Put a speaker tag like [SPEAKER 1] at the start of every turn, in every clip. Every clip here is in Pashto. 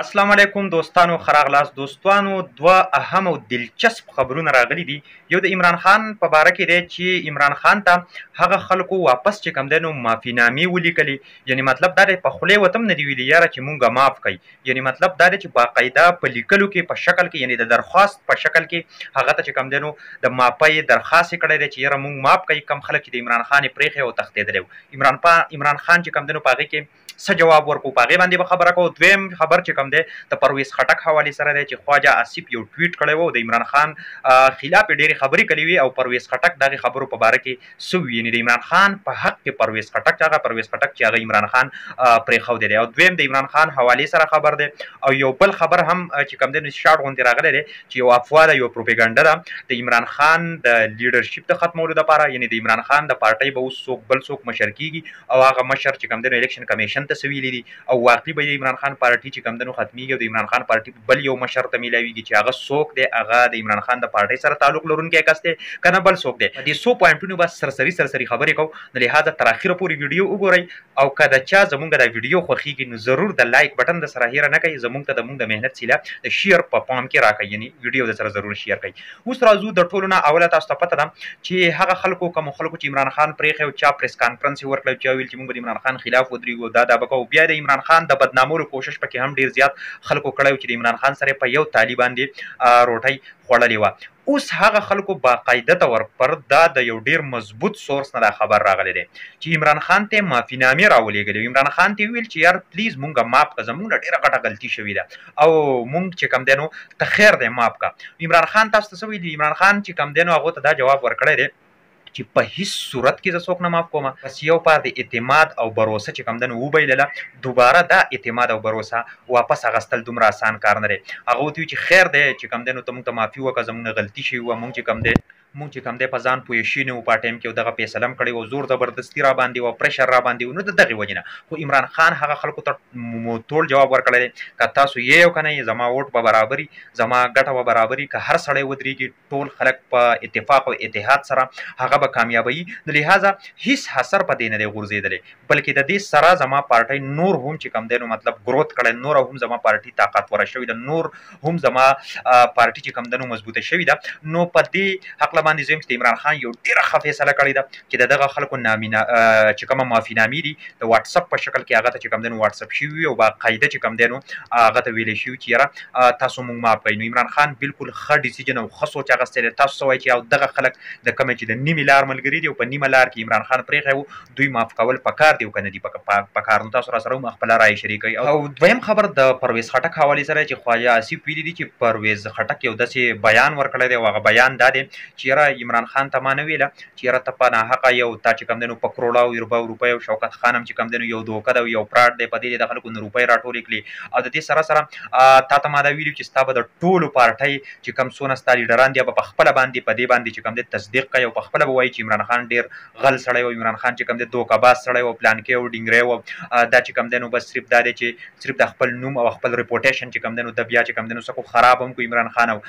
[SPEAKER 1] السلام علیکم دوستانو خراغلاس دوستانو دوه اهم او دلچسپ خبرونه راغلي دي. یو د عمران خان په باره کې دی چې عمران خان ته هغه خلکو واپس چې کوم دی نو معافینامې ولیکلي، یعنی مطلب دا دی په خولې ورته هم نه دي ویلي یاره چې مونږه معاف کوي، یعنی مطلب دا دی چې باقاعده په لیکلو کې په شکل کې یعنی د درخواست په شکل کې هغه ته چې کوم دی نو د معافۍ درخواست یې کړی دی چې یاره مونږ معاف کوي کم خلک چې د عمران خان یې پرېښی او تښتېدلی و. عمران خان چې کوم دی نو په هغې کې څه جواب ورکړو په هغې باندې به خبره کوو. دویم خبر چې کوم دی د پرویز خټک حوالې سره دی چې خواجه آصف یو ټویټ کړی و د عمران خان خلاف یې ډېرې خبرې کړې وي او پرویز خټک د هغې خبرو په باره کې څه وي، یعنې د عمران خان په حق کې پرویز خټک چې هغه عمران خان پرېښودی دی. او دویم د عمران خان حوالې سره خبر دی او یو بل خبر هم چې کوم دی نو شاټ غوندې راغلی دی چې یو افوا ده، یو پروپیګنډه ده د عمران خان د لیډرشپ د ختمولو دپاره، یعنې د عمران خان د پارټۍ به اوس څوک بل څوک مشر کیږي او هغه مشر چې کوم دی نو الیکشن کمیشن ته څه ویلي دي او واقعي به د عمران خان پارټي چې کوم دی نو ختمیږي او د عمران خان پارټي بل یو مشر ته میلاویږي چې هغه څوک دی، هغه د عمران خان د پارټۍ سره تعلق لرونکی کس دی که نه بل څوک دی. په دې څو پوینټونو به سرسري خبرې کوو، نو لهذا تر اخره پورې ویډیو وګورئ او که د چا زمونږ دا ویډیو خوښیږي نو ضرور د لایک بټن د سره هیره نه کوئ، زمونږ ته زمونږ د محنت سیله د شیر په پام کې راکړئ، یعنې ویډیو د سره ضرور شیر کوئ. اوس راځو د ټولو نه اوله تاسو ته پته ده چې هغه خلکو کومو خلکو چې عمران خان پرېښی او چا پریس کانفرنس یې ورکړی چا ویل چې موږ به د عمران خان خلاف ودرېږو دا به کوو، بیا د عمران خان د بدنامولو کوشش پکې هم ډېر زیات خلکو کړی و چې د عمران خان سره په یو تالي باندې روټۍ خوړلې وه. اوس هغه خلکو باقاعده طور پر دا د یو ډیر مضبوط سورس نه دا خبر راغلی دی چې عمران خان ته معافینامې راولېږلې. عمران خان ته ویل چې یار پلیز مونږه معاف کړه، زمونږ نه ډېره غټه غلطي شوې ده او مونږ چې کوم دی نو ته خیر دی معاف کړه. عمران خان تاسو ته څه ویلي؟ عمران خان چې کوم دی نو هغو ته دا جواب ورکړی دی چې په هیڅ صورت کې زه څوک نه معاف کوم، بس یو پار د اعتماد او بروسه چې کوم دی نو وبایلله، دوباره دا اعتماد او بروسه واپس اخیستل دومره اسان کار نه دی. هغه ورته وي چې خیر دی چې کوم دی نو ته مونږ ته معافي وکړه، زموږ نه غلطي شوې وه، مونږ چې کوم دی په ځان پوه شوي نه وو، په ټایم کې یو دغه فیصله هم کړې وه، زور زبردستي را باندې وه، پریشر را باندې وو، نو د دغې وجې نه خو عمران خان هغه خلکو ته ټول جواب ورکړی دی که تاسو یې او که نه یې زما ووټ به برابري، زما ګټه به برابري، که هر سړی ودرېږي ټول خلک په اتفاق او اتحاد سره هغه به کامیابوي. نو لهذا هیڅ حسر په دې نه دی غورځېدلی، بلکې د دې سره زما پارټۍ نور هم چې کوم دی نو مطلب ګروت کړی، نور هم زما پارټي طاقتوره شوې ده، نور هم زما پارټي چې کوم دی نو مضبوطه شوې ده. نو په دې هکله باندې زه یم چې د عمران خان یو ډېره ښه فیصله کړې ده چې د دغه خلکو چې کومه معافینامې دي د واټسپ په شکل کې هغه ته چې کوم دی نو واټسپ شوي وي او باقاعده چې کوم دی نو هغه ته ویلی شوي چې یاره تاسو مونږ معاف کوئ. نو عمران خان بالکل ښه ډیسیژن او ښه سوچ اخیستی دی. تاسو څه وایئ چې او دغه خلک د کومې چې د نیمې لار ملګري دي او په نیمه لار کې عمران خان پرېښی و دوی معاف کول پکار دي او که نه دي پکار؟ نو تاسو راسره هم خپله رایې شریکوئ. او دویم خبر د پرویز خټک حوالې سره چې خواجه آصف ویلي دي چې پرویز خټک یو داسې بیان ورکړی دی او هغه بیان دا دی چې یاره عمران خان ته ما نه ویله چې یاره ته په ناحقه یو تا چې کوم دی نو په کروړو روپیو شوکت خان هم چې کوم دی نو یو دوکه ده او یو فراډ دی، په دې د خلکو نه روپۍ راټولې کړي او د دې سره تا ته ما دا ویلي چې ستا به د ټولو پارټۍ چې کوم څونه ستا لیډران دي به په خپله باندې په دې باندې چې کوم دی تصدیق کوي او په خپله به وایي چې عمران خان ډېر غل سړی و، عمران خان چې کوم دی دوکهباز سړی و، پلانکې و، ډینګری و، دا چې کوم دی نو بس صرف دا دی چې صرف د خپل نوم او خپل ریپوټیشن چې کوم دی نو د بیا چې کوم دی نو څه خراب هم کو عمران خان او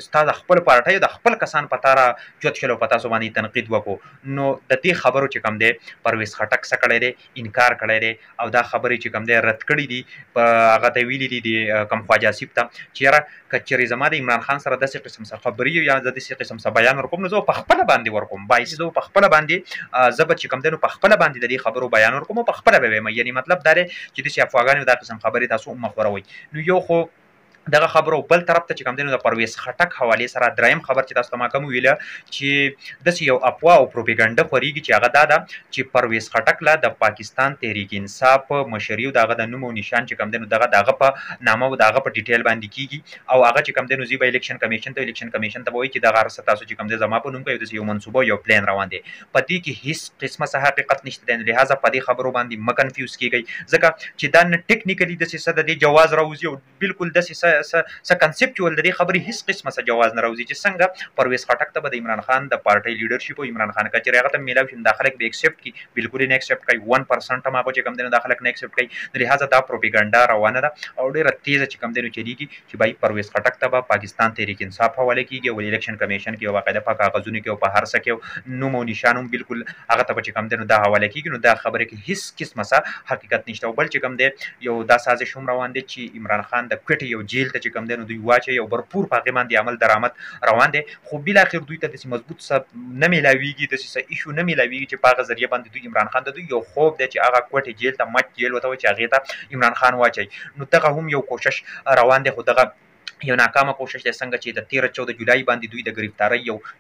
[SPEAKER 1] ستا د خپل پارټۍ د خپل کسان په تا را جوت شل او په تاسو باندې تنقید وکړو. نو د دې خبرو چې کوم دی پرویز خټک څه کړی دی؟ انکار کړی دی او دا خبرې چې کوم دی رد کړي دي، هغه ته ویلي دي د کوم خواجه آصف ته چې یاره که چېرې زما د عمران خان سره داسې قسم څه خبرې یا زه داسې قسم څه بیان ورکوم نو زه په خپله باندې ورکوم، باعث زه په خپله باندې زه به چې کوم دی نو په خپله باندې د دې خبرو بیان ورکوم او په خپله به ویم، یعنې مطلب دا دی چې داسې افواګانې دا قسم خبرې تاسو مه خوروئ. نو یو خو دغه خبرو بل طرف ته چې کوم دی نو د پرویز خټک حوالې سره دریم خبر چې تاسو ته ما کوم ویله چې داسې یو افوا او پروپیګنډه خورېږي چې هغه دا ده چې پرویز خټک له د پاکستان تحریک انصاف مشري او د هغه د نوم او نشان چې کوم دی نو د هغه په نامه او د هغه په ډیټیل باندې کېږي او هغه چې کوم دی نو زی به الیکشن کمیشن ته به وایي چې دغه هر څه تاسو چې کوم دی زما په نوم کوي داسې یو منصوبه یو پلان روان دی، په دې کې هېڅ قسمه څه حقیقت نشته دی. لهذا په دې خبرو باندې مه کنفیوز کېږئ ځکه چې دا نه ټیکنیکلي داسې څه د دې جواز راوځي او بلکل داسې څه س کنسپچوال د دې خبرې هیڅ قسمه څه جواز نه راوځي چې څنګه پرویز خټک ته به د عمران خان د پارټۍ لیډرشپ او عمران خان کچې هغه ته میلاو شي دا خلک به ایکسپټ کی بالکل نه ایکسپټ کوي 1% هم هغه چې کم دنه دا خلک نه ایکسپټ کوي لہذا دا پروپاګاندا روانه ده او ډیره تیزه چې کم دنه چلیږي چې بای پرویز خټک ته به پاکستان تحریک انصاف حواله کیږي او الیکشن کمیشن کې باقاعده په کاغذونو کې او په هر څه کې نوم او نشان هم بالکل هغه ته چې کم دنه دا حواله کیږي نو دا خبره کې هیڅ قسمه څه حقیقت نشته او بل چې کم دی یو دا سازش هم روان دي چې عمران خان د کوټي یو جیل ته چې کم دنه دوی واچي یو برپور پاغي باندې عمل درآمد روان دي خو بل اخر دوی ته د مضبوط سب نه ملاویږي د څه ایشو نه ملاویږي چې په غزریه باندې دوی عمران خان ته دوی یو خوب دی چې هغه کوټي جیل ته مچ جیل وته چې هغه ته عمران خان واچي نو دغه هم یو کوشش روان دی خو دغه یو ناکامه کوشش دی څنګه چې د 13 14 جولای باندې دوی د گرفتاری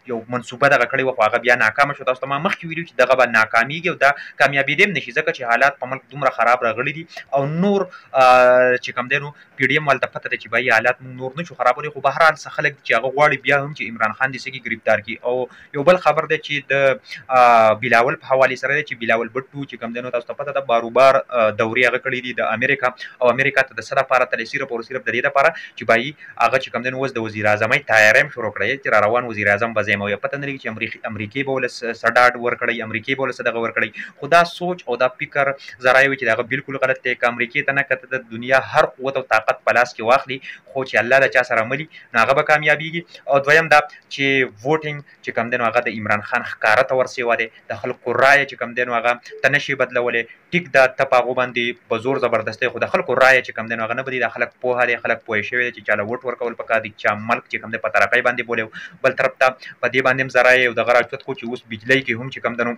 [SPEAKER 1] یو منصوبه دغه کړی و خو هغه بیا ناکامه شو تاسو ته ما مخکې ویلو چې دغه به ناکامیږي او دا کامیابی دیم نشي ځکه چې حالات په ملک دومره خراب راغلي دي او نور چې کم دی نو پی ډی ایم ولته پته ده چې بای حالات نور نشو خرابولی خو بهرحال څه خلک چې هغه غواړي بیا هم چې عمران خان دې سګي گرفتار کی او یو بل خبر دی چې د بلاول په حواله سره دی چې بلاول بټو چې کم دی نو تاسو ته پته ده باروبار دوري هغه کړی دي د امریکا او امریکا ته د صدا لپاره تل صرف او صرف د دې لپاره چې بای هغه چې کم دن اوس د وزیر اعظمۍ تیاریم شروع کړی چې را روان وزیر اعظم به زمو یا پته نه لري چې امریکای به ول سډاډ ور کړی امریکای به ول صدغه ور کړی خدا سوچ او دا فکر زراوي چې دا بالکل غلط دی چې امریکای ته نه کته د دنیا هر قوت او طاقت پلاس کې واخلي خو چې الله د چا سره ملي هغه به کامیابیږي او دویم دا چې ووټینګ چې کم دن هغه د عمران خان ښکارا ته ورسي و دی د خلکو رائے چې کم دن هغه تنشي بدلولې ټیک دا تپاغو باندې په زور زبردستي خو د خلکو رائے چې کم دن هغه نه بدی د خلک په هغه خلک پوه شوی چې چاله ووټ ورکول پکا دي چې ملک چې کم د پترقای باندې بوله بل طرف ته په دې باندې زراي او د غراچت کو چې اوس بجلی کې هم چې کم دنو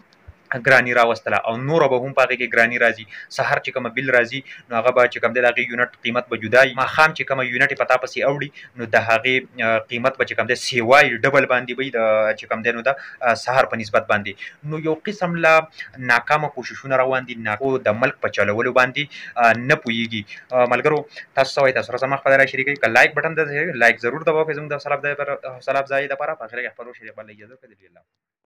[SPEAKER 1] ګرانی راوستله او نور به هم پاږي کې ګرانی راځي سحر چې کوم بل راځي نو هغه به چې کوم د هغه یونټ قیمت به جدای ما خام چې کوم یونټ پتا پسې اوړي نو د هغه قیمت به چې کوم د سیوای ډبل باندې وي د چې کوم د نو د سحر په نسبت باندې نو یو قسم لا ناکامه کوششونه روان دي ناکو د ملک په چلولو باندې نه پويږي ملګرو تاسو سوي تاسو سره مخ په شریکي ک لایک بٹن د لایک ضرور دباو زموږ د حوصله افزای لپاره په اخر کې خبرو شریک بل اجازه کړئ